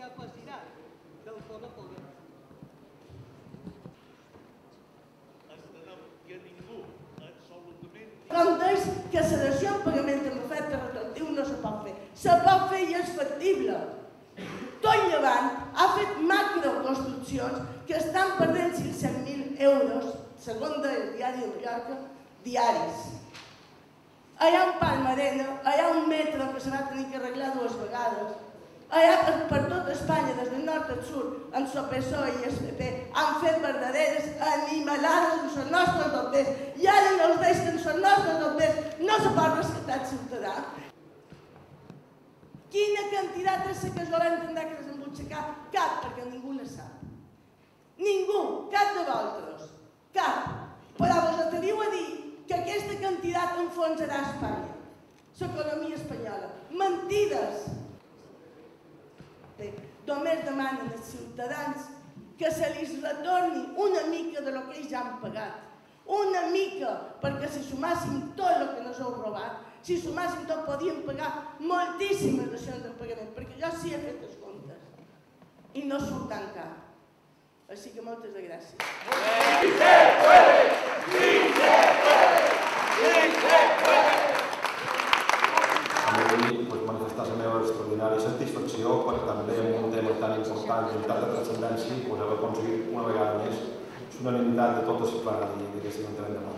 incapacidad del que no podem. Com deix que la dació en pagament amb efecte retroactiu no se pot fer. Se pot fer i és factible. Tot llevant ha fet macroconstruccions que estan perdent 500.000 euros, segons el diari de Mallorca, diaris. Hi ha un Palmarena, hi ha un metro que se va tenir que arreglar 2 vegades. Per tot Espanya, des del nord al sud, amb el PSOE i el PP, han fet verdaderes animalades amb els nostres bombers. I ara no els deixen amb els nostres bombers. No se pot rescatar el ciutadà. Quina quantitat és la que es volen entendre que desembutxacar? Cap, perquè ningú la sap. Ningú, cap de vosaltres, cap. Però vos atreviu a dir que aquesta quantitat enfonsarà Espanya, l'economia espanyola. Mentides! Només demanen als ciutadans que se li retorni una mica de lo que ells ja han pagat. Una mica, perquè si sumàssim tot el que ens heu robat, si sumàssim tot podíem pagar moltíssimes dacions de pagament, perquè jo sí he fet els comptes i no surt tan car. Així que moltes gràcies. ¡Sí se puede! ¡Sí se puede! ¡Sí se puede! Vull manifestar la meva extraordinària satisfacció perquè també en un tema tan important i tan de transcendència haver aconseguit una vegada més l'unanimitat de totes les plades i que s'hi entrem demà.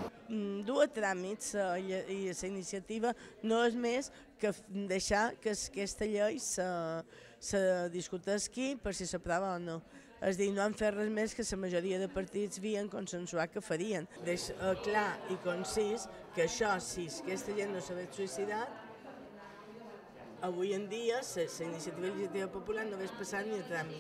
Dur a tràmits i la iniciativa no és més que deixar que aquesta llei se discuteixi per si s'aprova o no. És a dir, no han fet res més que la majoria de partits havien consensuat que farien. Deixa clar i concís que això, si aquesta gent no s'hagués suïcidat, avui en dia la iniciativa legislativa popular no hagués passat ni a tràmit.